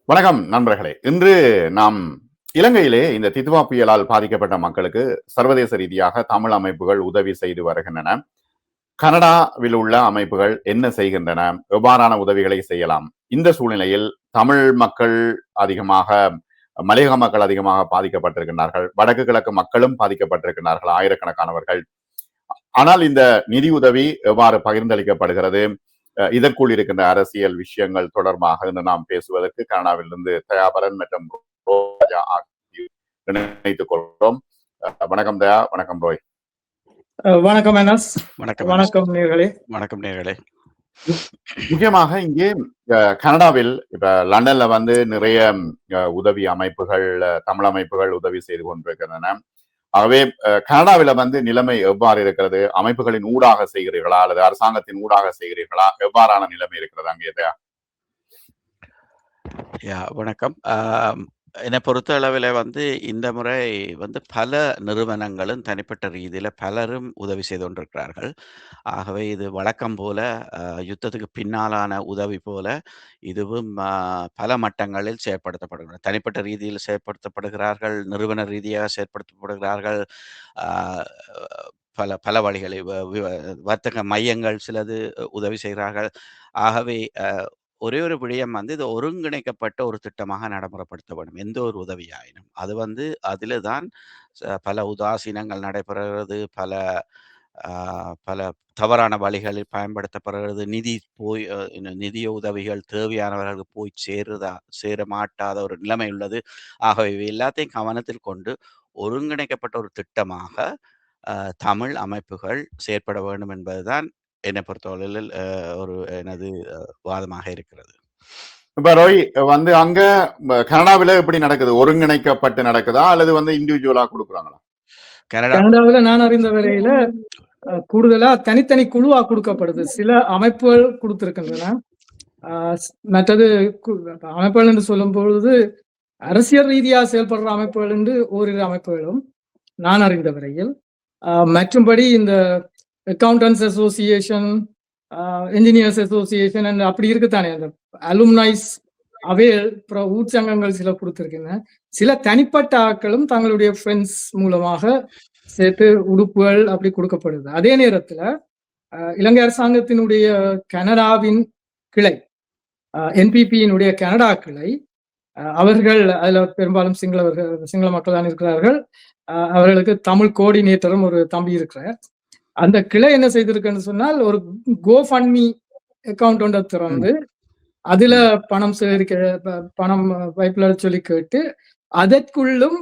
வணக்கம் நண்பர்களே. இன்று நாம் இலங்கையிலே இந்த தித்வா புயலால் பாதிக்கப்பட்ட மக்களுக்கு சர்வதேச ரீதியாக தமிழ் அமைப்புகள் உதவி செய்து வருகின்றன. கனடாவில் உள்ள அமைப்புகள் என்ன செய்கின்றன, எவ்வாறான உதவிகளை செய்யலாம்? இந்த சூழ்நிலையில் தமிழ் மக்கள் அதிகமாக, மலையக மக்கள் அதிகமாக பாதிக்கப்பட்டிருக்கிறார்கள். வடக்கு கிழக்கு மக்களும் பாதிக்கப்பட்டிருக்கிறார்கள், ஆயிரக்கணக்கானவர்கள். ஆனால் இந்த நிதி உதவி எவ்வாறு பகிர்ந்தளிக்கப்படுகிறது, இதற்குள் இருக்கின்ற அரசியல் விஷயங்கள் தொடர்பாக இன்று நாம் பேசுவதற்கு கனடாவிலிருந்து தயாபரன் மற்றும் இணைத்துக் கொள்கிறோம். வணக்கம் தயா. வணக்கம் ரோய். வணக்கம் அனஸ். வணக்கம் நேயர்களே. வணக்கம் நேயர்களே. முக்கியமாக இங்கே கனடாவில் இப்ப லண்டன்ல நிறைய உதவி அமைப்புகள், தமிழ் அமைப்புகள் உதவி செய்து கொண்டிருக்கின்றன. ஆகவே கனடாவில நிலைமை எவ்வாறு இருக்கிறது? அமைப்புகளின் ஊடாக செய்கிறீர்களா அல்லது அரசாங்கத்தின் ஊடாக செய்கிறீர்களா? எவ்வாறான நிலைமை இருக்கிறது அங்கே? வணக்கம். என்னை பொறுத்த அளவில் இந்த முறை பல நிறுவனங்களும் தனிப்பட்ட ரீதியில் பலரும் உதவி செய்து கொண்டிருக்கிறார்கள். ஆகவே இது வழக்கம் போல யுத்தத்துக்கு பின்னாலான உதவி போல இதுவும் பல மட்டங்களில் செயற்படுத்தப்படுகிறது. தனிப்பட்ட ரீதியில் செயற்படுத்தப்படுகிறார்கள், நிறுவன ரீதியாக செயற்படுத்தப்படுகிறார்கள். பல பல வழிகளில் வர்த்தக மையங்கள் சிலது உதவி செய்கிறார்கள். ஆகவே ஒரே ஒரு விடயம் இது ஒருங்கிணைக்கப்பட்ட ஒரு திட்டமாக நடைமுறைப்படுத்தப்படும். எந்த ஒரு உதவியாயினும் அது அதில் தான் பல உதாசீனங்கள் நடைபெறுகிறது, பல பல தவறான வழிகளில் பயன்படுத்தப்படுகிறது. நிதிய உதவிகள் தேவையானவர்களுக்கு போய் சேர மாட்டாத ஒரு நிலைமை உள்ளது. ஆகவே எல்லாத்தையும் கவனத்தில் கொண்டு ஒருங்கிணைக்கப்பட்ட ஒரு திட்டமாக தமிழ் அமைப்புகள் செயற்பட வேண்டும் என்பதுதான் என்னை பொறுத்தவரையில் ஒரு எனது வாதமாக இருக்கிறது. இப்ப ரோய் அங்க கனடாவில எப்படி நடக்குது? ஒருங்கிணைக்கப்பட்டு நடக்குதா அல்லது இண்டிவிஜுவலா கொடுக்குறாங்களா? கனடாவில நான் அறிந்த வரையில கூடுதலா தனித்தனி குழுவா கொடுக்கப்படுது. சில அமைப்புகள் கொடுத்திருக்கின்றன. மற்றது அமைப்புகள் என்று சொல்லும் பொழுது அரசியல் ரீதியாக செயல்படுற அமைப்புகள் என்று ஓரிரு அமைப்புகளும் நான் அறிந்த வரையில். மற்றும்படி இந்த அக்கௌண்டன்ஸ் அசோசியேஷன், என்ஜினியர்ஸ் அசோசியேஷன் அப்படி இருக்குத்தானே, அந்த அலுமினைஸ் அவைகள் ஊர்ச்சங்கங்கள் சில கொடுத்திருக்கின்றன. சில தனிப்பட்ட ஆட்களும் தங்களுடைய ஃப்ரெண்ட்ஸ் மூலமாக சேர்த்து உடுப்புகள் அப்படி கொடுக்கப்படுது. அதே நேரத்துல இலங்கை அரசாங்கத்தினுடைய கனடாவின் கிளை, என்பிபியினுடைய கனடா கிளை, அவர்கள் அதுல பெரும்பாலும் சிங்கள மக்கள் தான் இருக்கிறார்கள். அவர்களுக்கு தமிழ் கோஆர்டினேட்டரும் ஒரு தம்பி இருக்கிறார். அந்த கிளை என்ன செய்திருக்குன்னு சொன்னால், ஒரு கோஃபண்ட்மி அக்கௌண்ட் ஒன்றை திறந்து அதுல பணம் வைப்புல சொல்லி கேட்டு அதற்குள்ளும்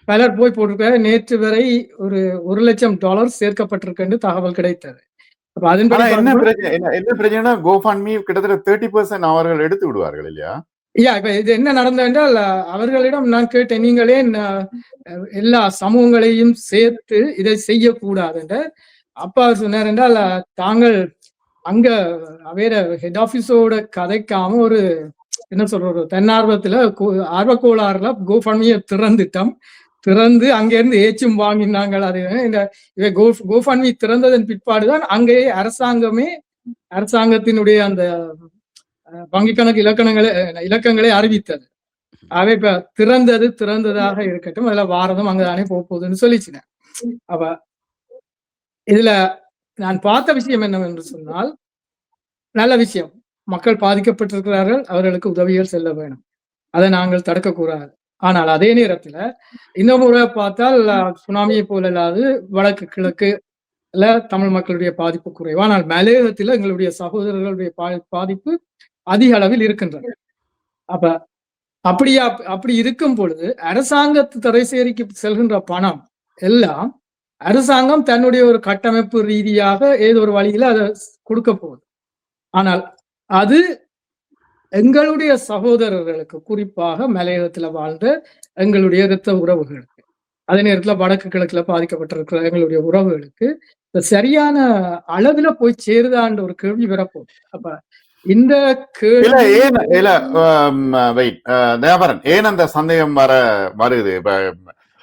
பலர் போய் போட்டிருக்காரு. நேற்று வரை ஒரு $1,00,000 சேர்க்கப்பட்டிருக்கு தகவல் கிடைத்தது. என்ன பிரச்சனை? கோஃபண்ட்மி கிட்டத்தட்ட 30% அவர்கள் எடுத்து விடுவார்கள் இல்லையா? இப்ப இது என்ன நடந்தது என்றால், அவர்களிடம் நான் கேட்டேன், நீங்களே எல்லா சமூகங்களையும் சேர்த்து இதை செய்யக்கூடாது என்று. அப்பா சொன்னார் என்றால், தாங்கள் அங்க வேற ஹெட் ஆபீஸோட கதைக்காம ஒரு என்ன சொல்ற ஒரு தன்னார்வத்துல ஆர்வக்கோளாறுல கோஃபண்ட்மியை திறந்து அங்கிருந்து ஏச்சும் வாங்கினாங்க. அது இவை கோஃபண்ட்மி திறந்ததன் பிற்பாடுதான் அங்கே அரசாங்கத்தினுடைய அந்த வங்கி கணக்கு இலக்கங்களை அறிவித்தது. அவை இப்ப திறந்ததாக இருக்கட்டும், அதுல வாரதம் அங்கதானே போகுதுன்னு சொல்லிச்சுனேன். அப்ப இதுல நான் பார்த்த விஷயம் என்னவென்று சொன்னால், நல்ல விஷயம், மக்கள் பாதிக்கப்பட்டிருக்கிறார்கள், அவர்களுக்கு உதவிகள் செல்ல வேணும், அதை நாங்கள் தடுக்கக்கூடாது. ஆனால் அதே நேரத்துல இன்னொரு முறை பார்த்தால், சுனாமியை போல இல்லாது வடக்கு கிழக்கு தமிழ் மக்களுடைய பாதிப்பு குறைவு, ஆனால் மலையகத்துல எங்களுடைய சகோதரர்களுடைய பாதிப்பு அதிக அளவில் இருக்கின்றன. அப்படி இருக்கும் பொழுது அரசாங்கத்து திரைசேரிக்கு செல்கின்ற பணம் எல்லாம் அரசாங்கம் தன்னுடைய ஒரு கட்டமைப்பு ரீதியாக ஏதோ ஒரு வழியில அதை கொடுக்க போகுது. ஆனால் அது எங்களுடைய சகோதரர்களுக்கு, குறிப்பாக மலையகத்துல வாழ்ந்த எங்களுடைய இரத்த உறவுகளுக்கு, அதே நேரத்துல வடக்கு கிழக்குல பாதிக்கப்பட்டிருக்கிற எங்களுடைய உறவுகளுக்கு சரியான அளவுல போய் சேருதான்ற ஒரு கேள்வி வரப்போகுது. அப்ப இந்த ஏன் அந்த சந்தேகம் வருது?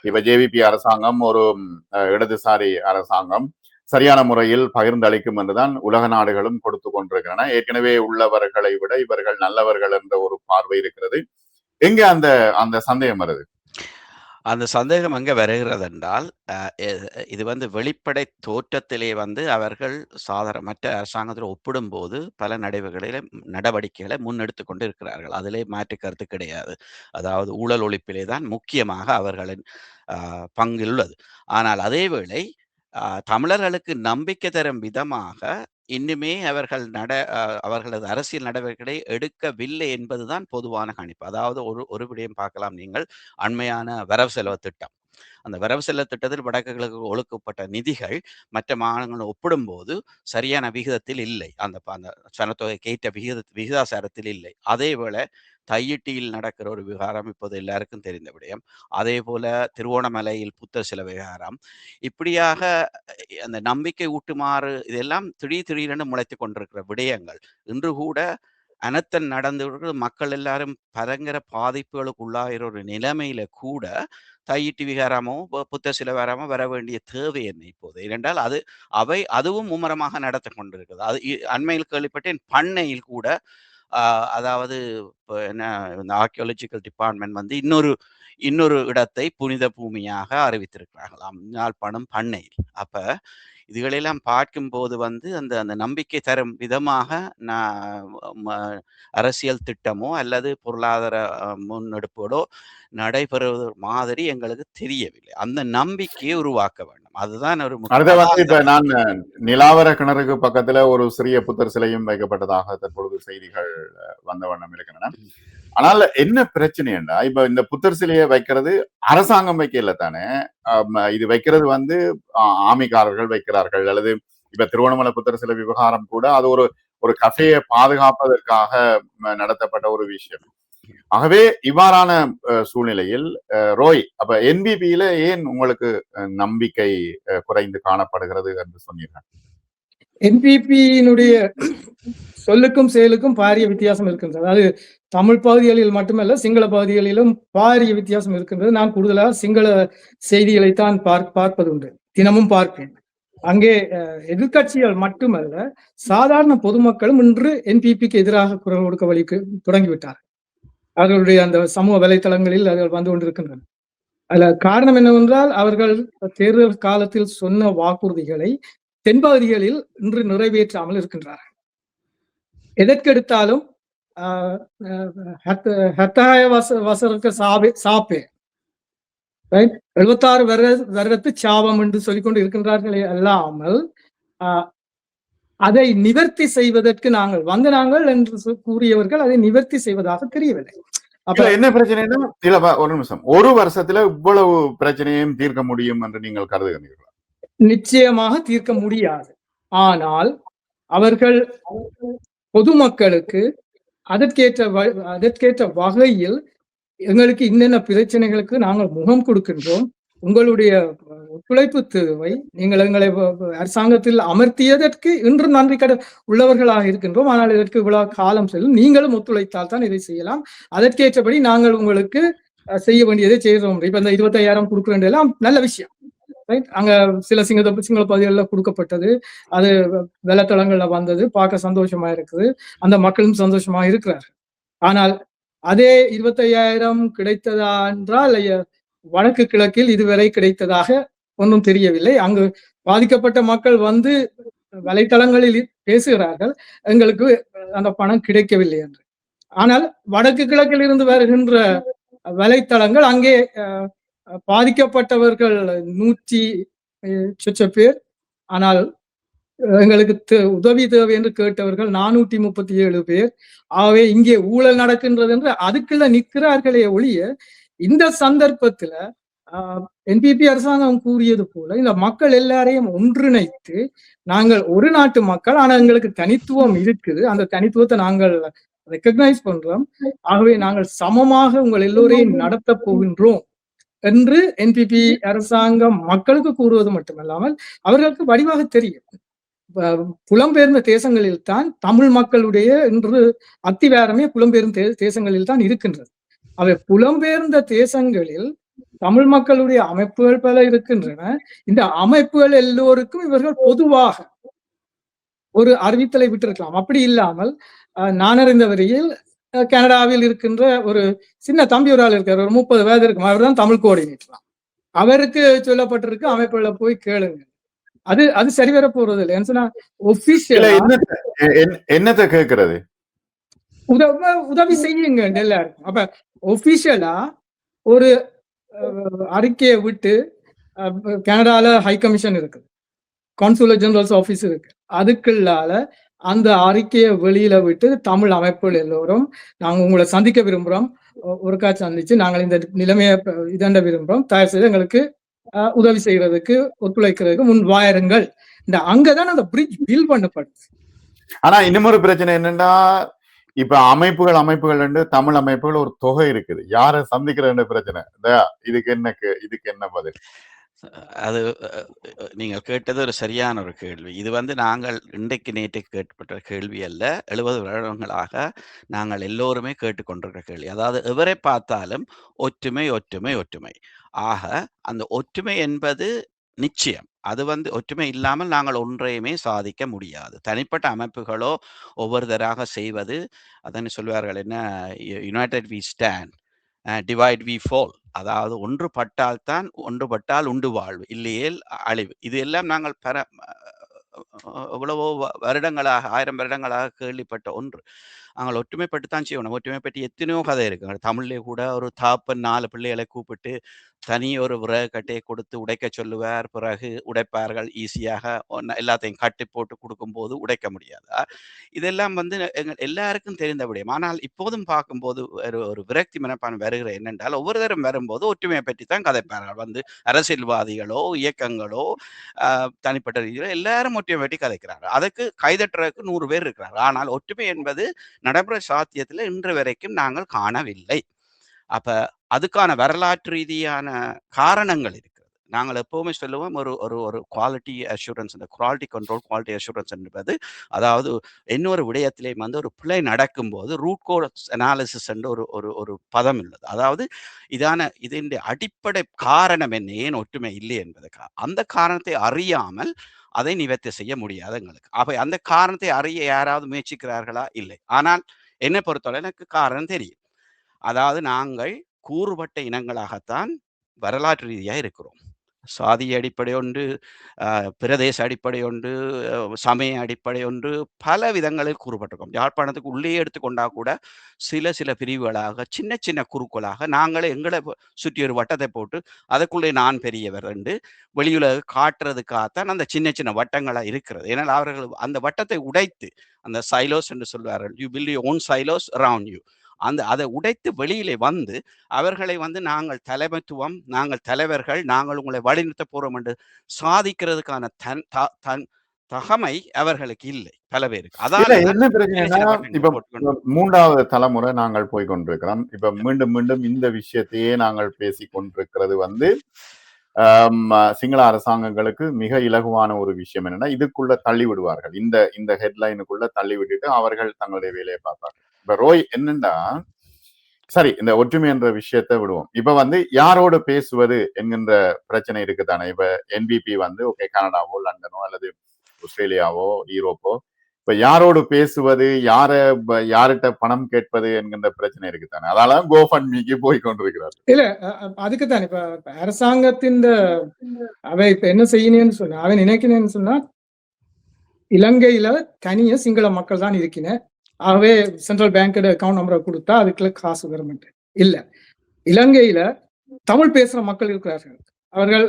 இப்ப ஜேவிபி அரசாங்கம் ஒரு இடதுசாரி அரசாங்கம், சரியான முறையில் பகிர்ந்தளிக்கும் என்றுதான் உலக நாடுகளும் கொடுத்து கொண்டிருக்கின்றன. ஏற்கனவே உள்ளவர்களை விட இவர்கள் நல்லவர்கள் என்ற ஒரு பார்வை இருக்கிறது. எங்க அந்த அந்த சந்தேகம் வருது? அந்த சந்தேகம் எங்க வருகிறது என்றால், இது வந்து வெளிப்படை தோற்றத்திலே வந்து அவர்கள் மற்ற அரசாங்கத்தோடு ஒப்பிடும்போது பல நடவடிக்கைகளை முன்னெடுத்துக் கொண்டு இருக்கிறார்கள். அதிலே மாற்று கருத்து கிடையாது. அதாவது ஊழல் ஒழிப்பிலே தான் முக்கியமாக அவர்களின் பங்கு உள்ளது. ஆனால் அதேவேளை தமிழர்களுக்கு நம்பிக்கை தரும் விதமாக இன்னுமே அவர்களது அரசியல் நடவடிக்கைகளை எடுக்கவில்லை என்பதுதான் பொதுவான கணிப்பு. அதாவது ஒரு விடயம் பார்க்கலாம் நீங்கள், அண்மையான வரவு செலவு திட்டம். அந்த வரவு செலவு திட்டத்தில் வடக்கு கிழக்கு ஒழுக்கப்பட்ட நிதிகள் மற்ற மாநிலங்களை ஒப்பிடும்போது சரியான விகிதத்தில் இல்லை. அந்த சனத்தொகைக்கு ஏற்ற விகிதாசாரத்தில் இல்லை. அதேவேளை தையிட்டியில் நடக்கிற ஒரு விவகாரம் இப்போது எல்லாருக்கும் தெரிந்த விடயம். அதே போல திருவோணமலையில் புத்தர் சில விவகாரம். இப்படியாக அந்த நம்பிக்கை ஊட்டுமாறு இதெல்லாம் திடீரென முளைத்து கொண்டிருக்கிற விடயங்கள் இன்று கூட அனர்த்தம் நடந்து மக்கள் எல்லாரும் பயங்கர பாதிப்புகளுக்கு உள்ளாகிற ஒரு நிலைமையில கூட தையிட்டி விகாரமோ புத்த சில விகாரமோ வர வேண்டிய தேவை என்ன இப்போது? ஏனென்றால் அதுவும் மும்முரமாக நடத்தி கொண்டிருக்கிறது. அது அண்மையில் கேள்விப்பட்டேன், பண்ணையில் கூட அதாவது என்ன இந்த ஆர்கியாலஜிக்கல் டிபார்ட்மெண்ட் வந்து இன்னொரு இடத்தை புனித பூமியாக அறிவித்திருக்கிறார்களாம், யாழ்ப்பாணம் பண்ணையில். அப்ப இதுகளெல்லாம் பார்க்கும்போது வந்து அந்த நம்பிக்கை தரும் விதமாக அரசியல் திட்டமோ அல்லது பொருளாதார முன்னெடுப்போடோ நடைபெறுவது மாதிரி எங்களுக்கு தெரியவில்லை. அந்த நம்பிக்கையை உருவாக்க வேண்டும். அதுதான் ஒரு இப்ப நான் நிலாவர கிணறுக்கு பக்கத்துல ஒரு சிறிய புத்தர் சிலையும் வைக்கப்பட்டதாக தற்பொழுது செய்திகள் வந்த வண்ணம் இருக்கின்றன. ஆனால் என்ன பிரச்சனைன்னா, இப்ப இந்த புத்தர் சிலையை வைக்கிறது அரசாங்கம் வைக்கல தானே, இது வைக்கிறது வந்து ஆமிக்காரர்கள் வைக்கிறார்கள். அல்லது இப்ப திருவண்ணாமலை புத்தர் சிலை விவகாரம் கூட அது ஒரு கஃபையை பாதுகாப்பதற்காக நடத்தப்பட்ட ஒரு விஷயம். ஆகவே இவ்வாறான சூழ்நிலையில் ரோய், அப்ப என்பிபியில ஏன் உங்களுக்கு நம்பிக்கை குறைந்து காணப்படுகிறது என்று சொன்னீர்கள்? என்பிபியினுடைய சொல்லுக்கும் செயலுக்கும் பாரிய வித்தியாசம் இருக்கின்றது. அதாவது தமிழ் பகுதிகளில் மட்டுமல்ல, சிங்கள பகுதிகளிலும் பாரிய வித்தியாசம் இருக்கின்றது. நான் கூடுதலாக சிங்கள செய்திகளைத்தான் பார்ப்பது உண்டு, தினமும் பார்ப்பேன். அங்கே எதிர்கட்சிகள் மட்டுமல்ல, சாதாரண பொதுமக்களும் இன்று என்பிபிக்கு எதிராக குரல் கொடுக்க தொடங்கிவிட்டார். அவர்களுடைய அந்த சமூக வலைத்தளங்களில் அவர்கள் வந்து கொண்டிருக்கின்றன. அதுல காரணம் என்னவென்றால், அவர்கள் தேர்தல் காலத்தில் சொன்ன வாக்குறுதிகளை தென்பகுதிகளில் இன்று நிறைவேற்றாமல் இருக்கின்றார்கள். எதற்கெடுத்தாலும் சாப்பே 76 வருடத்து சாபம் என்று சொல்லிக்கொண்டு இருக்கின்றார்களே அல்லாமல் அதை நிவர்த்தி செய்வதற்கு நாங்கள் என்று கூறியவர்கள் அதை நிவர்த்தி செய்வதாக தெரியவில்லை. அப்ப என்ன பிரச்சனைன்னா, ஒரு நிமிஷம், ஒரு வருஷத்துல இவ்வளவு பிரச்சனையும் தீர்க்க முடியும் என்று நீங்கள் கருதுகிறீர்களா? நிச்சயமாக தீர்க்க முடியாது. ஆனால் அவர்கள் பொதுமக்களுக்கு அதற்கேற்ற வகையில் எங்களுக்கு இன்னென்ன பிரச்சனைகளுக்கு நாங்கள் முகம் கொடுக்கின்றோம், உங்களுடைய ஒத்துழைப்பு தேவை, நீங்கள் எங்களை அரசாங்கத்தில் அமர்த்தியதற்கு இன்று நன்றி உள்ளவர்களாக இருக்கின்றோம். ஆனால் இதற்கு இவ்வளவு காலம் செல்லும், நீங்களும் ஒத்துழைத்தால் தான் இதை செய்யலாம், அதற்கேற்றபடி நாங்கள் உங்களுக்கு செய்ய வேண்டியதை செய்கிறோம். இப்ப இந்த 25,000 கொடுக்குறேன் எல்லாம் நல்ல விஷயம். அங்க சில சிங்கள பகுதிகளில் கொடுக்கப்பட்டது, அது வலைத்தளங்கள்ல வந்தது, பார்க்க சந்தோஷமா இருக்குது, அந்த மக்களும் சந்தோஷமா இருக்கிறார். ஆனால் அதே 25,000 கிடைத்ததா என்றால் வடக்கு கிழக்கில் இதுவரை கிடைத்ததாக ஒன்றும் தெரியவில்லை. அங்கு பாதிக்கப்பட்ட மக்கள் வந்து வலைத்தளங்களில் பேசுகிறார்கள், எங்களுக்கு அந்த பணம் கிடைக்கவில்லை என்று. ஆனால் வடக்கு கிழக்கில் இருந்து வருகின்ற வலைத்தளங்கள் அங்கே பாதிக்கப்பட்டவர்கள் 100 பேர், ஆனால் எங்களுக்கு உதவி தேவை என்று கேட்டவர்கள் 437 பேர். ஆகவே இங்கே ஊழல் நடக்கின்றது என்று அதுக்குள்ள நிற்கிறார்களே ஒழிய, இந்த சந்தர்ப்பத்துல என்பிபி அரசாங்கம் கூறியது போல இந்த மக்கள் எல்லாரையும் ஒன்றிணைத்து, நாங்கள் ஒரு நாட்டு மக்கள், ஆனா எங்களுக்கு தனித்துவம் இருக்குது, அந்த தனித்துவத்தை நாங்கள் ரெக்கக்னைஸ் பண்றோம், ஆகவே நாங்கள் சமமாக உங்கள் எல்லோரையும் நடத்த போகின்றோம் என்று என்பிபி அரசாங்கம் மக்களுக்கு கூறுவது மட்டுமல்லாமல் அவர்களுக்கு வடிவாக தெரியும். புலம்பெயர்ந்த தேசங்களில் தான் தமிழ் மக்களுடைய இன்று அத்திவாரமே புலம்பெயர்ந்த தேசங்களில் தான் இருக்கின்றது. அவை புலம்பெயர்ந்த தேசங்களில் தமிழ் மக்களுடைய அமைப்புகள் பல இருக்கின்றன. இந்த அமைப்புகள் எல்லோருக்கும் இவர்கள் பொதுவாக ஒரு அறிவித்தலை விட்டிருக்கலாம். அப்படி இல்லாமல் நான் அறிந்த வரையில் கனடாவில் இருக்கின்ற ஒரு சின்ன தம்பி ஒரு ஆள் இருக்கார், ஒரு 30 வயது இருக்கும். அவர் தான் தமிழ் கோஆர்டினேட்டர். அவருக்கு சொல்லப்பட்டிருக்கு அமைப்புகளை போய் கேளுங்க. அது சரிவர போறது இல்லை. ஏன்னா ஒபிஷியலா என்னத்தை கேட்கறது, உதவி செய்யுங்க எல்லாருக்கும். அப்ப ஒபிஷியலா ஒரு அறிக்கையை விட்டு கனடால ஹை கமிஷன் இருக்கு, கான்சுலர் ஜெனரல்ஸ் ஆபீஸ் இருக்கு, அதுக்குள்ளால அந்த அறிக்கையை வெளியில விட்டு தமிழ் அமைப்புகள் எல்லோரும் நாங்க உங்களை சந்திக்க விரும்புறோம், ஒருக்கா சந்திச்சு நாங்கள் இந்த நிலைமையை இதண்ட விரும்புறோம், தயவு செய்து எங்களுக்கு உதவி செய்யறதுக்கு ஒத்துழைக்கிறதுக்கு முன் வாருங்கள். இந்த அங்கதான் அந்த பிரிட்ஜ் பில்ட் பண்ணப்படுது. ஆனா இன்னொரு பிரச்சனை என்னன்னா, இப்ப அமைப்புகள் தமிழ் அமைப்புகள் ஒரு தொகை இருக்குது, யாரை சந்திக்கிற பிரச்சனை. இதுக்கு என்ன பதில்? அது நீங்கள் கேட்டது ஒரு சரியான ஒரு கேள்வி. இது நாங்கள் இன்றைக்கு நேற்று கேட்கப்பட்ட கேள்வி அல்ல. 70 வருடங்களாக நாங்கள் எல்லோருமே கேட்டுக்கொண்டிருக்கிற கேள்வி. அதாவது எவரை பார்த்தாலும் ஒற்றுமை ஒற்றுமை ஒற்றுமை. ஆக அந்த ஒற்றுமை என்பது நிச்சயம். அது ஒற்றுமை இல்லாமல் நாங்கள் ஒன்றையுமே சாதிக்க முடியாது. தனிப்பட்ட அமைப்புகளோ ஒவ்வொருத்தராக செய்வது, அதனை சொல்வார்கள் என்ன, united we stand, divide we fall. அதாவது ஒன்றுபட்டால் உண்டு வாழ்வு, இல்லையேல் அழிவு. இது எல்லாம் நாங்கள் எவ்வளவோ வருடங்களாக, 1000 வருடங்களாக கேள்விப்பட்ட ஒன்று. நாங்கள் ஒற்றுமைப்பட்டுத்தான் செய்யணும். ஒற்றுமை பற்றி எத்தனையோ கதை இருக்கு. தமிழ்லேயே கூட ஒரு தாப்பன் 4 பிள்ளைகளை கூப்பிட்டு தனி ஒரு விறகு கட்டையை கொடுத்து உடைக்க சொல்லுவார். பிறகு உடைப்பார்கள் ஈஸியாக. எல்லாத்தையும் கட்டி போட்டு கொடுக்கும்போது உடைக்க முடியாது. இதெல்லாம் எல்லாருக்கும் தெரிந்த விடயம். ஆனால் இப்போதும் பார்க்கும்போது ஒரு விரக்தி மனப்பான் வருகிற என்னென்றால், ஒவ்வொரு தரம் வரும்போது ஒற்றுமையை பற்றி தான் கதைப்பார்கள். அரசியல்வாதிகளோ இயக்கங்களோ தனிப்பட்ட ரீதியிலோ எல்லாரும் ஒற்றுமை பற்றி கதைக்கிறார்கள். அதுக்கு கைதட்டுறதுக்கு 100 பேர் இருக்கிறார். ஆனால் ஒற்றுமை என்பது நடைமுறை சாத்தியத்தில் இன்று வரைக்கும் நாங்கள் காணவில்லை. அப்ப அதுக்கான வரலாற்று ரீதியான காரணங்கள் இருக்கிறது. நாங்கள் எப்பவுமே சொல்லுவோம், ஒரு குவாலிட்டி அஷூரன்ஸ், இந்த குவாலிட்டி கண்ட்ரோல், குவாலிட்டி அஷூரன்ஸ் என்பது, அதாவது இன்னொரு விடயத்திலேயும் ஒரு பிழை நடக்கும்போது ரூட் கோஸ் அனாலிசிஸ் என்று ஒரு பதம் உள்ளது. அதாவது இதன் அடிப்படை காரணம் என்ன, ஏன் ஒற்றுமை இல்லை என்பதற்காக அந்த காரணத்தை அறியாமல் அதை நிவர்த்தி செய்ய முடியாது எங்களுக்கு. அப்ப அந்த காரணத்தை அறிய யாராவது முயற்சிக்கிறார்களா? இல்லை. ஆனால் என்னை பொறுத்தவரை எனக்கு காரணம் தெரியும். அதாவது நாங்கள் கூறுபட்ட இனங்களாகத்தான் வரலாற்று ரீதியாக இருக்கிறோம். சாதி அடிப்படை ஒன்று, பிரதேச அடிப்படை ஒன்று, சமய அடிப்படை ஒன்று, பல விதங்களில் கூறுபட்டிருக்கோம். யாழ்ப்பாணத்துக்கு உள்ளே எடுத்துக்கொண்டா கூட சில பிரிவுகளாக, சின்ன சின்ன குறுக்களாக நாங்களே எங்களை சுற்றி ஒரு வட்டத்தை போட்டு அதுக்குள்ளே நான் பெரியவர் என்று வெளியுலக காட்டுறதுக்காகத்தான் அந்த சின்ன சின்ன வட்டங்களாக இருக்கிறது. ஏன்னால் அவர்கள் அந்த வட்டத்தை உடைத்து, அந்த சைலோஸ் என்று சொல்வார்கள், you build your own silos around you, அதை உடைத்து வெளியிலே அவர்களை நாங்கள் தலைமைத்துவம், நாங்கள் தலைவர்கள், நாங்கள் உங்களை வழிநிறுத்த போறோம் என்று சாதிக்கிறதுக்கான தகமை அவர்களுக்கு இல்லை, பல பேருக்கு. அதான் என்ன பிரச்சனைனா, இப்ப 3வது தலைமுறை நாங்கள் போய் கொண்டிருக்கிறோம். இப்ப மீண்டும் மீண்டும் இந்த விஷயத்தையே நாங்கள் பேசி கொண்டிருக்கிறது சிங்கள அரசாங்கங்களுக்கு மிக இலகுவான ஒரு விஷயம் என்னன்னா, இதுக்குள்ள தள்ளி விடுவார்கள், இந்த ஹெட்லைனுக்குள்ள தள்ளி விட்டுட்டு அவர்கள் தங்களுடைய வேலையை பார்ப்பார்கள். இப்ப ரோய் என்னன்னா, சரி இந்த ஒற்றுமை என்ற விஷயத்தை விடுவோம். இப்ப யாரோடு பேசுவது என்கின்ற பிரச்சனை இருக்குதானே. இப்ப என்பிபி ஓகே, கனடாவோ லண்டனோ அல்லது ஆஸ்திரேலியாவோ யூரோப்போ, இப்ப யாரோடு பேசுவது, யார்கிட்ட பணம் கேட்பது என்கின்ற பிரச்சனை இருக்குதானே. அதால கோஃபண்ட்மிக்கு போய் கொண்டிருக்கிறார். இல்ல அதுக்குத்தான் இப்ப அரசாங்கத்தின் அவை இப்ப என்ன செய்யணும்னு சொன்னா, அவன் நினைக்கிறேன்னு சொன்னா, இலங்கையில தனிய சிங்கள மக்கள் தான் இருக்கிறேன், ஆகவே சென்ட்ரல் பேங்க் அக்கௌண்ட் நம்பரை கொடுத்தா அதுக்குள்ள காசு கவர்மெண்ட் இல்ல. இலங்கையில தமிழ் பேசுற மக்கள் இருக்கிறார்கள். அவர்கள்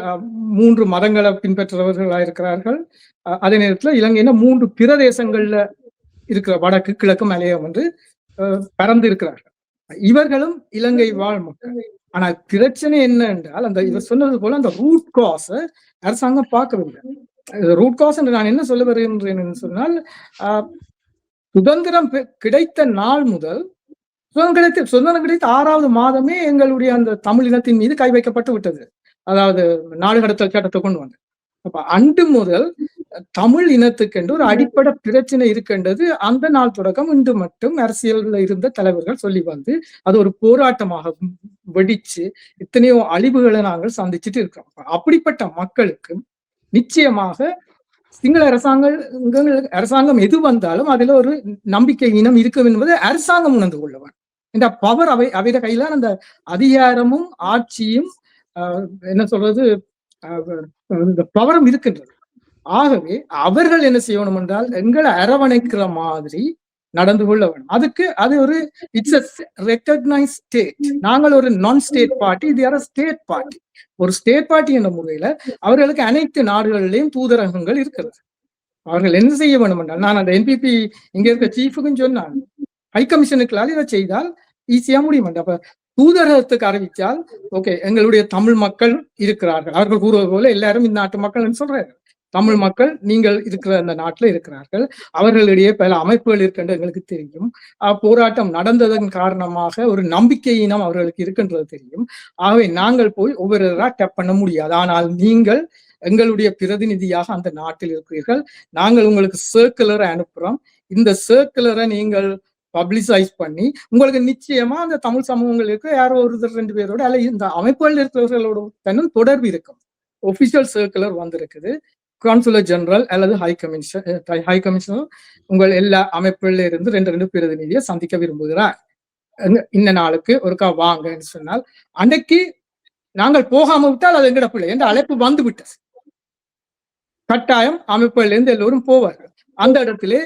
3 மதங்களை பின்பற்றுறவர்களா இருக்கிறார்கள். அதே நேரத்தில் இலங்கையில 3 பிரதேசங்கள்ல இருக்கிற வடக்கு கிழக்கு மலையம் பறந்து இருக்கிறார்கள். இவர்களும் இலங்கை வாழ் மக்கள். ஆனா பிரச்சனை என்ன என்றால், அந்த இவர் சொன்னது போல அந்த ரூட் காஸ் அரசாங்கம் பார்க்கவில்லை. ரூட் காஸ் என்று நான் என்ன சொல்ல வருகின்றேன் சொன்னால், சுதந்திரம் கிடைத்த நாள் முதல், சுதந்திரம் கிடைத்த 6வது மாதமே எங்களுடைய அந்த தமிழ் இனத்தின் மீது கை வைக்கப்பட்டு விட்டது. அதாவது நாடு கடத்தல் சட்டத்தை கொண்டு வந்து, அப்ப அன்று முதல் தமிழ் இனத்துக்கு என்று ஒரு அடிப்படை பிரச்சனை இருக்கின்றது. அந்த நாள் தொடக்கம் இன்று மட்டும் அரசியல்ல இருந்த தலைவர்கள் சொல்லி அது ஒரு போராட்டமாக வெடிச்சு எத்தனையோ அழிவுகளை நாங்கள் சந்திச்சுட்டு இருக்கிறோம். அப்படிப்பட்ட மக்களுக்கு நிச்சயமாக சிங்கள அரசாங்கம் எது வந்தாலும் அதுல ஒரு நம்பிக்கை இனம் இருக்கும் என்பதை அரசாங்கம் உணர்ந்து கொள்ளவன். இந்த பவர் அவைட கையில அந்த அதிகாரமும் ஆட்சியும் என்ன சொல்றது இந்த பவரும் இருக்கின்றது. ஆகவே அவர்கள் என்ன செய்யணும் என்றால் எங்களை அரவணைக்கிற மாதிரி நடந்து கொள்ள வேண்டும். அதுக்கு அது ஒரு இட்ஸ் ரெகக்னைஸ் ஸ்டேட். நாங்கள் ஒரு நான் ஸ்டேட் பார்ட்டி, இது யார ஸ்டேட் பார்ட்டி. ஒரு ஸ்டேட் பார்ட்டி என்ற முறையில அவர்களுக்கு அனைத்து நாடுகளிலேயும் தூதரகங்கள் இருக்கிறது. அவர்கள் என்ன செய்ய வேண்டும் என்றால், நான் அந்த என்பிபி இங்க இருக்க சீஃபுக்கும் சொன்னாங்க, ஹை கமிஷனுக்களால் இதை செய்தால் ஈஸியா முடியும். அப்ப தூதரகத்துக்கு அறிவித்தால் ஓகே, எங்களுடைய தமிழ் மக்கள் இருக்கிறார்கள், அவர்கள் கூறுவது போல எல்லாரும் இந்த நாட்டு மக்கள் சொல்றாங்க. தமிழ் மக்கள் நீங்கள் இருக்கிற அந்த நாட்டில் இருக்கிறார்கள், அவர்களிடையே பல அமைப்புகள் இருக்கின்ற எங்களுக்கு தெரியும், போராட்டம் நடந்ததன் காரணமாக ஒரு நம்பிக்கையினம் அவர்களுக்கு இருக்கின்றது தெரியும். ஆகவே நாங்கள் போய் ஒவ்வொருவராக டப் பண்ண முடியாது. ஆனால் நீங்கள் எங்களுடைய பிரதிநிதியாக அந்த நாட்டில் இருக்கிறீர்கள், நாங்கள் உங்களுக்கு சர்க்குலரை அனுப்புறோம், இந்த சர்க்குலரை நீங்கள் பப்ளிசைஸ் பண்ணி உங்களுக்கு நிச்சயமா அந்த தமிழ் சமூகங்கள் இருக்க யாரோ ஒருத்தர் 2 பேரோட அல்ல இந்த அமைப்புகள் இருக்கிறவர்களோட தன்னும் தொடர்பு இருக்கும். ஒபிஷியல் சர்க்குலர் வந்திருக்குது. கான்சுலர் ஜெனரல் அல்லது ஹை கமிஷனர் உங்கள் எல்லா அமைப்புகளில் இருந்து 2 பிரதிநிதியை சந்திக்க விரும்புகிறார், இந்த நாளுக்கு ஒருக்கா வாங்கன்னு சொன்னால், அன்னைக்கு நாங்கள் போகாம விட்டால் அது எங்கட பிள்ளை என்ற அழைப்பு வந்து விட்டது. கட்டாயம் அமைப்புகளில் இருந்து எல்லோரும் போவார்கள். அந்த இடத்திலே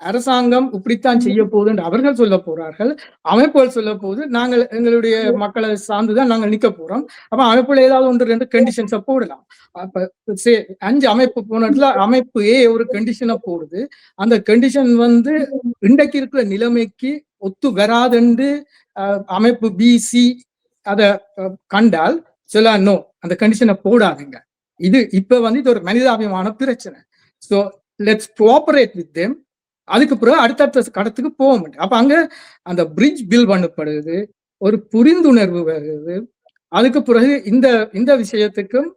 அரசாங்கம் இப்படித்தான் செய்ய போகுது என்று அவர்கள் சொல்ல போறார்கள், அமைப்புகள் சொல்ல போது நாங்கள் எங்களுடைய மக்களை சார்ந்துதான் நாங்கள் நிக்க போறோம். அப்ப அமைப்புல ஏதாவது 1-2 கண்டிஷன்ஸை போடலாம். அப்ப 5 அமைப்பு போனதுல அமைப்பு ஏ ஒரு கண்டிஷனை போடுது, அந்த கண்டிஷன் இன்றைக்கு இருக்கிற நிலைமைக்கு ஒத்து வராதுன்னு அமைப்பு பிசி அதை கண்டால் சொல்ல நோ, அந்த கண்டிஷனை போடாதுங்க. இது இப்ப இது ஒரு மனிதாபிமான பிரச்சனை. So let's cooperate with them. அதுக்கு பிறகு அடுத்தடுத்த கடத்துக்கு போக மாட்டேன். அப்ப அங்க அந்த பிரிட்ஜ் பில் பண்ணப்படுது, ஒரு புரிந்துணர்வு வருது. அதுக்கு பிறகு இந்த விஷயத்துக்கும்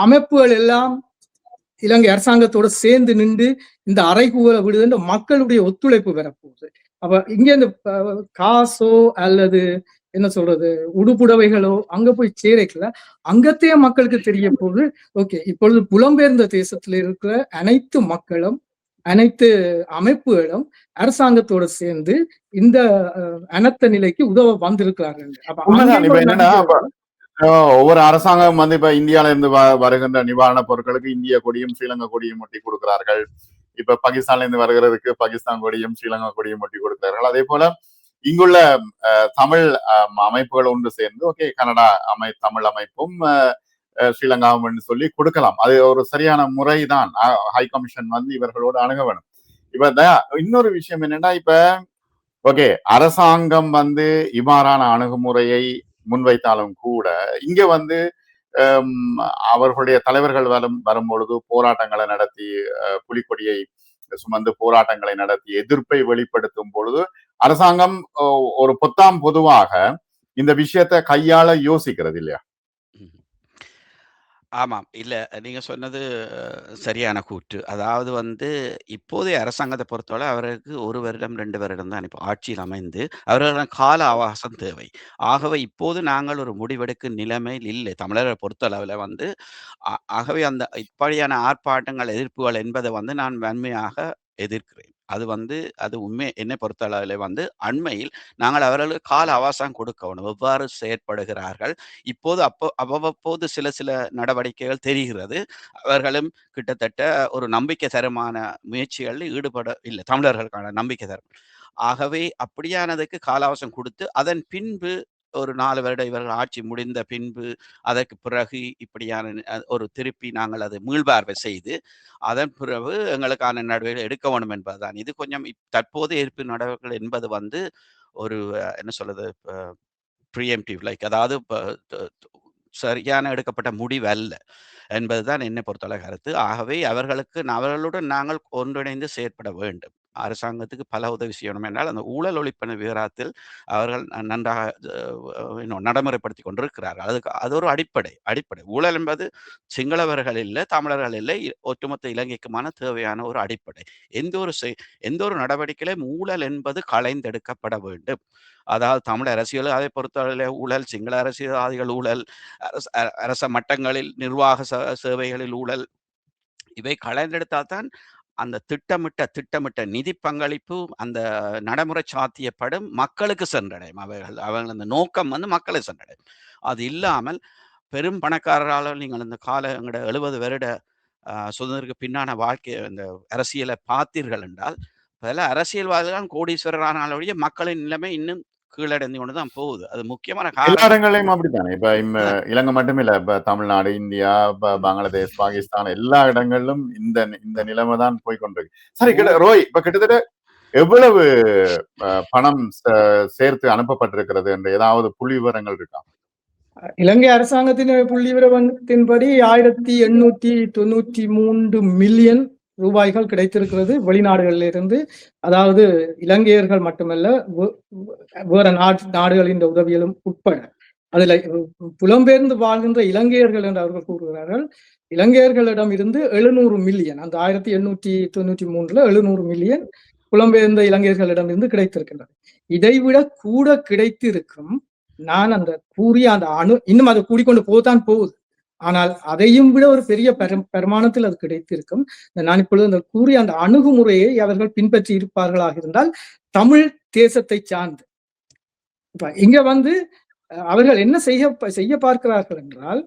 அமைப்புகள் எல்லாம் இலங்கை அரசாங்கத்தோட சேர்ந்து நின்று இந்த அறைகூவலை விடுதுன்ற மக்களுடைய ஒத்துழைப்பு வரப்போகுது. அப்ப இங்க இந்த காசோ அல்லது என்ன சொல்றது உடுப்புடவைகளோ அங்க போய் சேரைக்கல, அங்கத்தைய மக்களுக்கு தெரிய போகுது. ஓகே, இப்பொழுது புலம்பெயர்ந்த தேசத்துல இருக்கிற அனைத்து மக்களும் அனைத்து அமைப்புகளும் அரசாங்கத்தோட சேர்ந்து இந்த அனர்த்த நிலைக்கு உதவ வந்திருக்கிறார்கள். ஒவ்வொரு அரசாங்கம் இப்ப இந்தியால இருந்து வருகின்ற நிவாரண பொருட்களுக்கு இந்திய கொடியும் ஸ்ரீலங்கா கொடியும் ஒட்டி கொடுக்கிறார்கள். இப்ப பாகிஸ்தான்ல இருந்து வருகிறதுக்கு பாகிஸ்தான் கொடியும் ஸ்ரீலங்கா கொடியும் ஒட்டி கொடுக்கிறார்கள். அதே போல இங்குள்ள தமிழ் அமைப்புகள் ஒன்று சேர்ந்து ஓகே கனடா தமிழ் அமைப்பும் ஸ்ரீலங்காவும் சொல்லி கொடுக்கலாம். அது ஒரு சரியான முறைதான். ஹை கமிஷன் இவர்களோடு அணுக வேணும். இப்ப இன்னொரு விஷயம் என்னன்னா, இப்ப ஓகே அரசாங்கம் இவ்வாறான அணுகுமுறையை முன்வைத்தாலும் கூட இங்க அவர்களுடைய தலைவர்கள் வரும்பொழுது போராட்டங்களை நடத்தி புலிக்கொடியை சுமந்து போராட்டங்களை நடத்தி எதிர்ப்பை வெளிப்படுத்தும் பொழுது அரசாங்கம் ஒரு பொதுவாக இந்த விஷயத்தை கையாள யோசிக்கிறது இல்லையா? ஆமாம். இல்ல, நீங்க சொன்னது சரியான கூற்று. அதாவது இப்போதைய அரசாங்கத்தை பொறுத்தவரை அவர்களுக்கு 1 வருடம் 2 வருடம் தான் இப்போ ஆட்சியில் அமைந்து அவர்களுக்கு கால அவகாசம் தேவை. ஆகவே இப்போது நாங்கள் ஒரு முடிவெடுக்கும் நிலைமையில் இல்லை தமிழரை பொறுத்தளவில். ஆகவே அந்த இப்படியான ஆர்ப்பாட்டங்கள் எதிர்ப்புகள் என்பதை நான் வன்மையாக எதிர்க்கிறேன். அது உண்மை. என்னை பொறுத்தளவில் அண்மையில் நாங்கள் அவர்களுக்கு கால அவகாசம் கொடுக்கணும். எவ்வாறு செயற்படுகிறார்கள் இப்போது அவ்வப்போது சில நடவடிக்கைகள் தெரிகிறது. அவர்களும் கிட்டத்தட்ட ஒரு நம்பிக்கை தரமான முயற்சிகளில் ஈடுபட இல்லை, தமிழர்களுக்கான நம்பிக்கை தரம். ஆகவே அப்படியானதுக்கு கால அவகாசம் கொடுத்து அதன் பின்பு ஒரு 4 வருடம் இவர்கள் ஆட்சி முடிந்த பின்பு அதற்கு பிறகு இப்படியான ஒரு திருப்பி நாங்கள் அதை மீள்பார்வை செய்து அதன் பிறகு எங்களுக்கான நடவடிக்கை எடுக்க வேண்டும் என்பதுதான். இது கொஞ்சம் தற்போது எதிர்ப்பு நடவடிக்கைகள் என்பது ஒரு என்ன சொல்றது ப்ரீஎம்டிவ் அதாவது சரியான எடுக்கப்பட்ட முடிவு அல்ல என்பதுதான் என்னை பொறுத்தவரை கருத்து. ஆகவே அவர்களுடன் நாங்கள் ஒன்றிணைந்து செயற்பட வேண்டும். அரசாங்கத்துக்கு பல உதவி செய்யணும் என்றால் அந்த ஊழல் ஒழிப்பு விவகாரத்தில் அவர்கள் நன்றாக நடைமுறைப்படுத்தி கொண்டிருக்கிறார்கள். அதுக்கு அது ஒரு அடிப்படை ஊழல் என்பது சிங்களவர்கள் இல்லை, தமிழர்கள் இல்லை, ஒட்டுமொத்த இலங்கைக்குமான தேவையான ஒரு அடிப்படை. எந்த ஒரு நடவடிக்கையிலும் ஊழல் என்பது களைந்தெடுக்கப்பட வேண்டும். அதாவது தமிழ் அரசியல் அதை பொறுத்தவரையிலே ஊழல், சிங்கள அரசியல்வாதிகள் ஊழல், அரச மட்டங்களில் நிர்வாக சேவைகளில் ஊழல், இவை களைந்தெடுத்தால்தான் அந்த திட்டமிட்ட நிதி பங்களிப்பு அந்த நடைமுறை சாத்தியப்படும், மக்களுக்கு சென்றடையும். அவர்கள் அந்த நோக்கம் மக்களை சென்றடையும். அது இல்லாமல் பெரும் பணக்காரரால் நீங்கள் இந்த எங்களோட 70 வருட சுதந்திரத்துக்கு பின்னான வாழ்க்கை இந்த அரசியலை பார்த்தீர்கள் என்றால் பல அரசியல்வாதிகள் கோடீஸ்வரரானாலுடைய மக்களின் நிலைமை இன்னும் கீழடைந்து கொண்டுதான் போகுது. அது முக்கியமான எல்லா காரணம். இடங்களையும் அப்படித்தானே. இப்ப இலங்கை மட்டும் இல்ல, இப்ப தமிழ்நாடு, இந்தியா, பங்களாதேஷ், பாகிஸ்தான் எல்லா இடங்களிலும் இந்த நிலைமை தான் போய்கொண்டிருக்கு. சரி, ரோய், இப்ப கிட்டத்தட்ட எவ்வளவு பணம் சேர்த்து அனுப்பப்பட்டிருக்கிறது என்ற ஏதாவது புள்ளி விவரங்கள் இருக்கா? இலங்கை அரசாங்கத்தின் புள்ளி விவரத்தின்படி 1893 மில்லியன் ரூபாய்கள் கிடைத்திருக்கிறது வெளிநாடுகளிலிருந்து. அதாவது இலங்கையர்கள் மட்டுமல்ல, வேற நாடுகளின் உதவிகளும் உட்பட. அதுல புலம்பெயர்ந்து வாழ்கின்ற இலங்கையர்கள் என்று அவர்கள் கூறுகிறார்கள். இலங்கையர்களிடம் இருந்து 700 மில்லியன், அந்த 1893 700 மில்லியன் புலம்பெயர்ந்த இலங்கையர்களிடம் இருந்து கிடைத்திருக்கின்றது. இதைவிட கூட கிடைத்திருக்கும். நான் அந்த கூறிய அந்த இன்னும் அதை கூடிக்கொண்டு போதான் போகுது. ஆனால் அதையும் விட ஒரு பெரிய பெருமானத்தில் அது கிடைத்திருக்கும். நான் இப்பொழுது அந்த கூறிய அந்த அணுகுமுறையை அவர்கள் பின்பற்றி இருப்பார்களாக இருந்தால் தமிழ் தேசத்தை சார்ந்து இப்ப இங்க அவர்கள் என்ன செய்ய பார்க்கிறார்கள் என்றால்,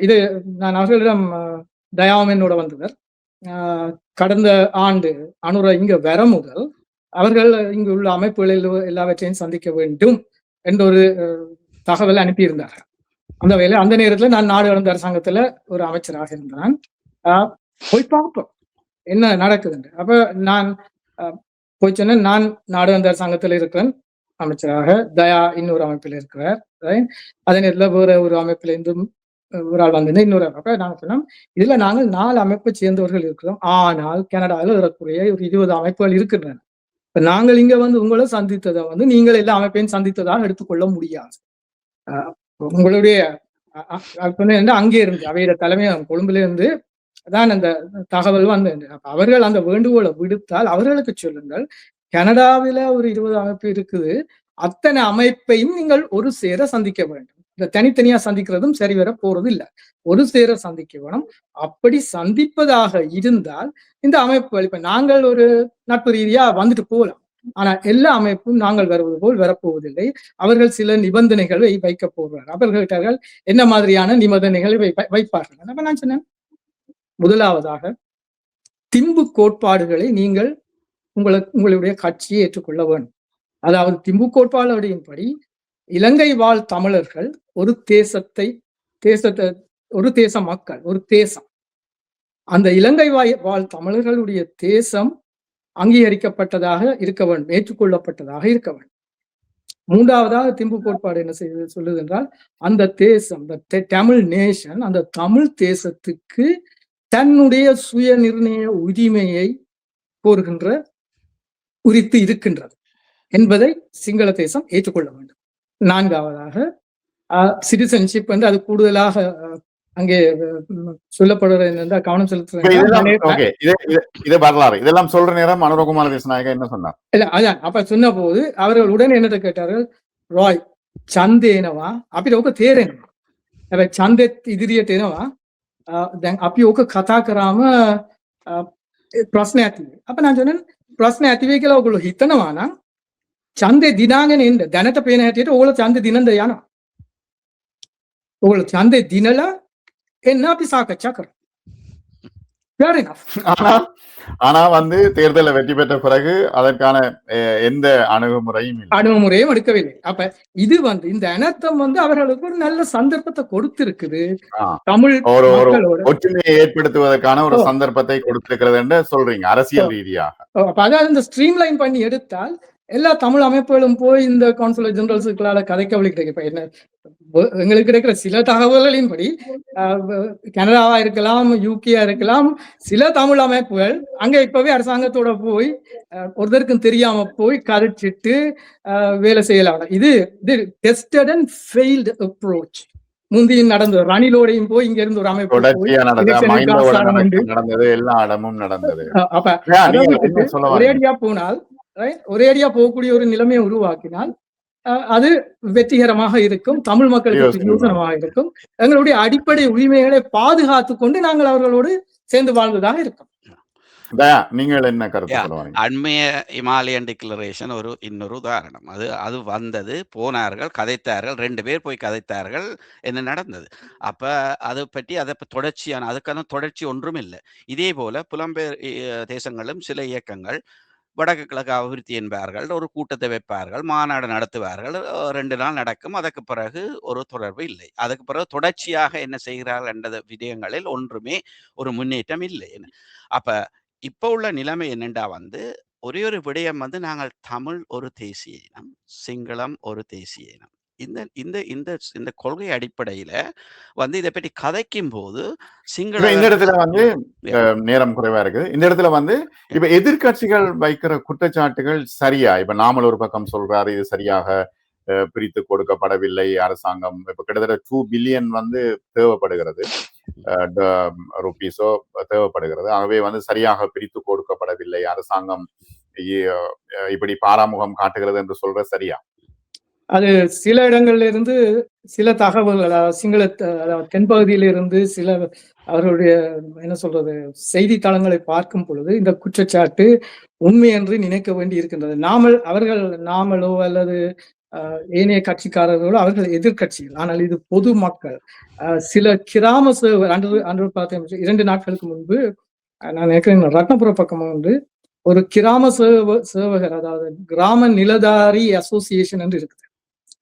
இது நான் அவர்களிடம் தயாம் என்னோட வந்தவர் கடந்த ஆண்டு அனுர இங்க வர முதல் அவர்கள் இங்கு உள்ள அமைப்புகளில் எல்லாவற்றையும் சந்திக்க வேண்டும் என்ற ஒரு தகவலை அனுப்பியிருந்தார்கள். அந்த நேரத்துல நான் நாடு கடந்த அரசாங்கத்துல ஒரு அமைச்சராக இருந்தான். போய் பார்ப்போம் என்ன நடக்குதுன்னு. அப்ப நான் போய் சொன்னேன், நான் நாடு கடந்த அரசாங்கத்துல இருக்கிறேன் அமைச்சராக, தயா இன்னொரு அமைப்பில் இருக்கிறார். அதே நேரத்துல வேற ஒரு அமைப்புல இருந்தும் ஒரு ஆள் வந்திருந்தேன், இன்னொரு அப்ப நாங்க சொன்னோம், இதுல நாங்கள் 4 அமைப்பை சேர்ந்தவர்கள் இருக்கிறோம். ஆனால் கனடாவில் இருக்கக்கூடிய ஒரு 20 அமைப்புகள் இருக்கின்றன. இப்ப நாங்கள் இங்க உங்களை சந்தித்ததை நீங்கள் எல்லா அமைப்பையும் சந்தித்ததாக எடுத்துக்கொள்ள முடியாது. உங்களுடைய அங்கே இருந்து அவையோட தலைமையகம் கொழும்புல இருந்து தான் அந்த தகவல் அவர்கள் அந்த வேண்டுகோளை விடுத்தால் அவர்களுக்கு சொல்லுங்கள், கனடாவில ஒரு 20 அமைப்பு இருக்குது, அத்தனை அமைப்பையும் நீங்கள் ஒரு சேர சந்திக்க வேண்டும். இந்த தனித்தனியா சந்திக்கிறதும் சரி வர போறது இல்லை, ஒரு சேர சந்திக்க வேணும். அப்படி சந்திப்பதாக இருந்தால் இந்த அமைப்புகள் இப்ப நாங்கள் ஒரு நட்பு ரீதியா வந்துட்டு போகலாம். ஆனா எல்லா அமைப்பும் நாங்கள் வருவது போல் வரப்போவதில்லை. அவர்கள் சில நிபந்தனைகளை வைக்க போகிறார்கள். அவர்கள் என்ன மாதிரியான நிபந்தனைகளை வைப்பார்கள்? அப்ப நான் சொன்னேன், முதலாவதாக திம்பு கோட்பாடுகளை நீங்கள் உங்களுடைய கட்சியை ஏற்றுக்கொள்ள வேண்டும். அதாவது திம்பு கோட்பாடுகளின்படி இலங்கை வாழ் தமிழர்கள் ஒரு ஒரு தேச மக்கள், ஒரு தேசம். அந்த இலங்கை வாழ் தமிழர்களுடைய தேசம் அங்கீகரிக்கப்பட்டதாக இருக்க வேண்டும், ஏற்றுக்கொள்ளப்பட்டதாக இருக்க வேண்டும். மூன்றாவதாக திம்பு கோட்பாடு என்ன சொல்லுது என்றால், அந்த தேசம், தமிழ் நேஷன், அந்த தமிழ் தேசத்துக்கு தன்னுடைய சுய நிர்ணய உரிமையை கோருகின்ற உரித்து இருக்கின்றது என்பதை சிங்கள தேசம் ஏற்றுக்கொள்ள வேண்டும். நான்காவதாக சிட்டிசன்ஷிப் அது கூடுதலாக அங்கே சொல்லப்படுறது கவனம் செலுத்துறது. இதெல்லாம் சொல்ற நேரம் அனுரகுமார தேசநாயகா என்ன சொன்னார்? இல்ல அதான் அப்ப சொன்ன போது அவர்கள் உடனே என்னத்தை கேட்டார்கள், ராய் சந்தேனவா அப்படி ஓக தேரேனவா சந்தே ඉදිරියට දැන් අපි ඕක කතා කරාම ප්‍රශ්න ඇති වෙයි. අප நான் சொன்னேன், ප්‍රශ්න ඇති වෙයි කියලා ඔයගොල්ලෝ හිතනවා නම් ඡන්දේ දිනාගෙන ඉන්න. දැනට පේන හැටියට ඕගොල්ලෝ ඡන්දේ දිනන්න යනවා. ඕගොල්ලෝ ඡන්දේ දිනලා එන්න අපි සාකච්ඡා කරමු. Fair enough. ஆனா தேர்தலில் வெற்றி பெற்ற பிறகு அதற்கான எந்த அணுகுமுறையும் எடுக்கவில்லை. அப்ப இது இந்த அனர்த்தம் அவர்களுக்கு ஒரு நல்ல சந்தர்ப்பத்தை கொடுத்திருக்குது. தமிழ் ஒற்றுமையை ஏற்படுத்துவதற்கான ஒரு சந்தர்ப்பத்தை கொடுத்திருக்கிறது என்று சொல்றீங்க அரசியல் ரீதியாக. அதாவது இந்த ஸ்ட்ரீம் லைன் பண்ணி எடுத்தால் எல்லா தமிழ் அமைப்புகளும் போய் இந்த கான்சுலேட் ஜெனரல்ஸுக்களால கதைக்க வழி கிடைக்கும். இப்ப என்ன எங்களுக்கு கிடைக்கிற சில தகவல்களின்படி கனடாவா இருக்கலாம், யூகேயா இருக்கலாம், சில தமிழ் அமைப்புகள் அங்க இப்பவே அரசாங்கத்தோட போய் ஒருத்தருக்கும் தெரியாம போய் கதைச்சிட்டு வேலை செய்யலாம். இது டெஸ்டட் அண்ட் ஃபெயில்டு அப்ரோச். முந்தியும் நடந்தது. ரணிலோடையும் போய் இங்க இருந்து ஒரு அமைப்பு தொடர்ச்சியா நடந்தது, எல்லா இடமும் நடந்தது. அப்ப ஒரேடியா போனால் ஒரேடியா போகக்கூடிய ஒரு நிலைமையை உருவாக்கினால் அது வெற்றிகரமாக இருக்கும், தமிழ் மக்களுக்கு பிரயோஜனமாக இருக்கும். எங்களுடைய அடிப்படை உரிமைகளை பாதுகாத்து கொண்டு நாங்கள் அவர்களோடு சேர்ந்து வாழ்ந்ததாக இருக்கும். நீங்கள் என்ன கருத்து? அண்மைய இமாலயன் டிக்ளரேஷன் இன்னொரு உதாரணம். அது வந்தது, போனார்கள், கதைத்தார்கள், 2 பேர் போய் கதைத்தார்கள், என்ன நடந்தது. அப்ப அதை பற்றி தொடர்ச்சியான அதுக்கான தொடர்ச்சி ஒன்றும் இல்லை. இதே போல புலம்பெயர் தேசங்களும் சில இயக்கங்கள் வடக்கு கிழக்கு அபிவிருத்தி என்பார்கள், ஒரு கூட்டத்தை வைப்பார்கள், மாநாடு நடத்துவார்கள், 2 நாள் நடக்கும், அதற்கு பிறகு ஒரு தொடர்பு இல்லை. அதுக்கு பிறகு தொடர்ச்சியாக என்ன செய்கிறார்கள் என்ற விடயங்களில் ஒன்றுமே ஒரு முன்னேற்றம் இல்லை. அப்ப இப்ப உள்ள நிலைமை என்னண்டா ஒரே ஒரு விடயம் நாங்கள் தமிழ் ஒரு தேசிய இனம், சிங்களம் ஒரு தேசிய இனம். இந்த கொள்கை அடிப்படையில இதை பற்றி கதைக்கும் போது இந்த இடத்துல நேரம் குறைவா இருக்கு. இந்த இடத்துல இப்ப எதிர்கட்சிகள் வைக்கிற குற்றச்சாட்டுகள் சரியா? இப்ப நாமல் ஒரு பக்கம் சொல்றாரு, இது சரியாக பிரித்து கொடுக்கப்படவில்லை அரசாங்கம். இப்ப கிட்டத்தட்ட 2 பில்லியன் தேவைப்படுகிறது, ருபீஸோ தேவைப்படுகிறது. ஆகவே சரியாக பிரித்து கொடுக்கப்படவில்லை அரசாங்கம், இப்படி பாராமுகம் காட்டுகிறது என்று சொல்ற சரியா? அது சில இடங்கள்ல இருந்து சில தகவல்கள், சிங்கள தென்பகுதியிலிருந்து சில அவர்களுடைய என்ன சொல்றது செய்தித்தளங்களை பார்க்கும் பொழுது இந்த குற்றச்சாட்டு உண்மை என்று நினைக்க வேண்டி இருக்கின்றது. நாமளோ அல்லது ஏனைய கட்சிக்காரர்களோ அவர்கள் எதிர்கட்சிகள், ஆனால் இது பொதுமக்கள். சில கிராம சேவர் அன்று பார்த்தேன் 2 நாட்களுக்கு முன்பு நான் நினைக்கிறேன் ரத்னபுர பக்கம் ஒரு கிராம சேவகர், அதாவது கிராம நிலதாரி அசோசியேஷன் என்று இருக்குது.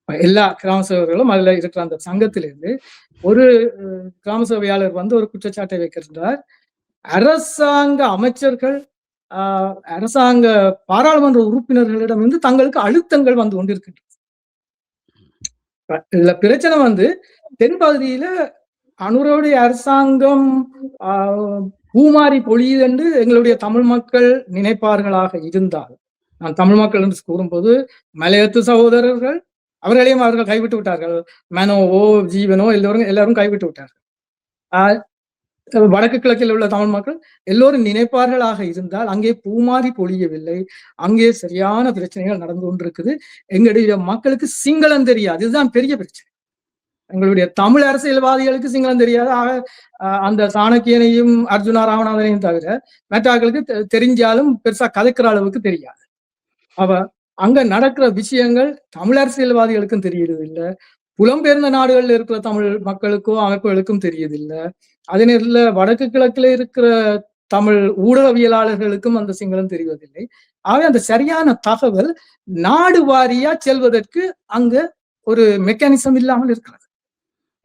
எல்லா கிராம சேவர்களும் அதுல இருக்கிற அந்த சங்கத்திலிருந்து ஒரு கிராம சேவையாளர் ஒரு குற்றச்சாட்டை வைக்கின்றார். அரசாங்க அமைச்சர்கள், அரசாங்க பாராளுமன்ற உறுப்பினர்களிடம் தங்களுக்கு அழுத்தங்கள் கொண்டிருக்கின்றன. பிரச்சனை தென்பகுதியில அனுரோடைய அரசாங்கம் பூமாரி பொழியுது என்று எங்களுடைய தமிழ் மக்கள் நினைப்பார்களாக இருந்தால், நான் தமிழ் மக்கள் என்று கூறும்போது மலையத்து சகோதரர்கள் அவர்களையும் அவர்கள் கைவிட்டு விட்டார்கள். மனோவோ ஜீவனோ எல்லாரும் கைவிட்டு விட்டார்கள். வடக்கு கிழக்கில் உள்ள தமிழ் மக்கள் எல்லோரும் நினைப்பார்களாக இருந்தால் அங்கே பூமாரி பொழியவில்லை, அங்கே சரியான பிரச்சனைகள் நடந்து கொண்டிருக்குது. எங்களுடைய மக்களுக்கு சிங்களம் தெரியாது, இதுதான் பெரிய பிரச்சனை. எங்களுடைய தமிழ் அரசியல்வாதிகளுக்கு சிங்களம் தெரியாது. அந்த சாணக்கியனையும் அர்ஜுனா ராமநாதனையும் தவிர மற்றவர்களுக்கு தெரிஞ்சாலும் பெருசா கதைக்கிற அளவுக்கு தெரியாது. அங்க நடக்கிற விஷயங்கள் தமிழ் அரசியல்வாதிகளுக்கும் தெரியறது இல்லை, புலம்பெயர்ந்த நாடுகள்ல இருக்கிற தமிழ் மக்களுக்கோ அமைப்புகளுக்கும் தெரியதில்லை. அதே நேரத்துல வடக்கு கிழக்குல இருக்கிற தமிழ் ஊடகவியலாளர்களுக்கும் அந்த சிங்களம் தெரிவதில்லை. ஆகவே அந்த சரியான தகவல் நாடு வாரியா செல்வதற்கு அங்க ஒரு மெக்கானிசம் இல்லாமல் இருக்கிறது.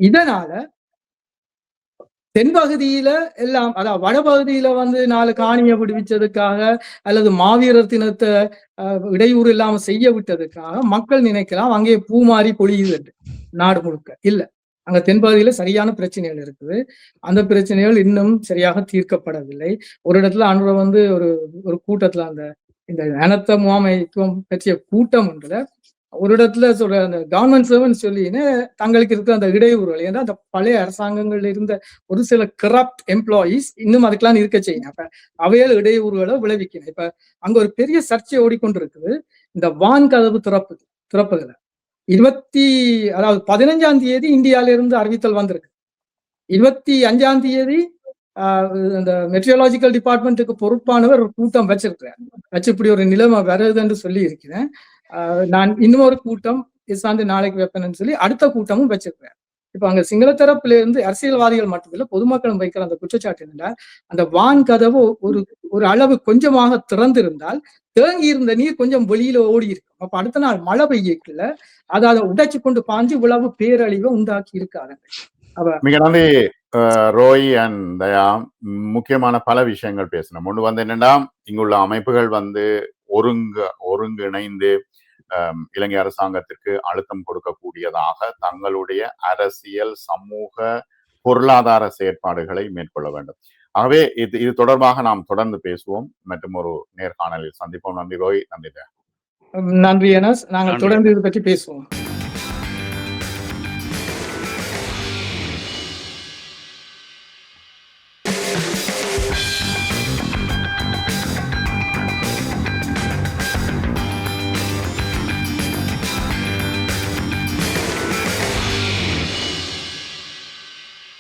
இதனால தென்பகுதியில எல்லாம், அதாவது வடபகுதியில 4 காணியை விடுவிச்சதுக்காக அல்லது மாவீரர் தினத்தை இடையூறு இல்லாம செய்ய விட்டதுக்காக மக்கள் நினைக்கலாம் அங்கே பூமாரி பொழியுது நாடு முழுக்க. இல்ல, அங்க தென்பகுதியில சரியான பிரச்சனைகள் இருக்குது. அந்த பிரச்சனைகள் இன்னும் சரியாக தீர்க்கப்படவில்லை. ஒரு இடத்துல அன்று ஒரு கூட்டத்துல இந்த இனத்த முகாமைத்துவம் பற்றிய கூட்டம் ஒரு இடத்துல சொல்ற அந்த கவர்மெண்ட் சர்வன்ட் சொல்லின்னு தங்களுக்கு இருக்கிற அந்த இடையூறுகள், ஏன்னா அந்த பழைய அரசாங்கங்கள்ல இருந்த ஒரு சில கரப்ட் எம்ப்ளாயீஸ் இன்னும் அதுக்கெல்லாம் இருக்க செய்யணும். அப்ப அவையால் இடையூறுகளை விளைவிக்கணும். இப்ப அங்க ஒரு பெரிய சர்ச்சை ஓடிக்கொண்டிருக்குது. இந்த வான் கதவு திறப்புகளை 15ஆம் தேதி இந்தியாவில இருந்து அறிவித்தல் வந்திருக்கு. 25ஆம் தேதி அந்த மெட்ரியாலஜிக்கல் டிபார்ட்மெண்ட்டுக்கு பொறுப்பானவர் ஒரு கூட்டம் வச்சு இப்படி ஒரு நிலைமை வருதுன்னு சொல்லி இருக்கிறேன். நான் இன்னும் ஒரு கூட்டம் இசாந்து நாளைக்கு வைப்பேன்னு சொல்லி அடுத்த கூட்டமும் வச்சிருக்கிறேன். இப்ப அங்க சிங்கள தரப்புல இருந்து அரசியல்வாதிகள் மட்டுமில்ல பொதுமக்களும் வைக்கிற அந்த குற்றச்சாட்டு என்னன்னா, அந்த வான் கதவு ஒரு அளவு கொஞ்சமாக திறந்திருந்தால் தேங்கி இருந்த நீர் கொஞ்சம் வெளியில ஓடி இருக்கும். அப்ப அடுத்த நாள் மழை பெய்யக்குள்ள அதை உடைச்சு கொண்டு பாஞ்சு இவ்வளவு பேரழிவை உண்டாக்கி இருக்காங்க. மிக நன்றி ரோய் அண்ட் தயா. முக்கியமான பல விஷயங்கள் பேசணும். ஒன்று என்னன்னா, இங்குள்ள அமைப்புகள் ஒருங்கிணைந்து இலங்கை அரசாங்கத்திற்கு அழுத்தம் கொடுக்கக்கூடியதாக தங்களுடைய அரசியல், சமூக, பொருளாதார செயற்பாடுகளை மேற்கொள்ள வேண்டும். ஆகவே இது தொடர்பாக நாம் தொடர்ந்து பேசுவோம். மற்றும் ஒரு நேர்காணலில் சந்திப்போம். நன்றி ரோய். நன்றி. நன்றி அனஸ். நாங்கள் தொடர்ந்து இது பற்றி பேசுவோம்.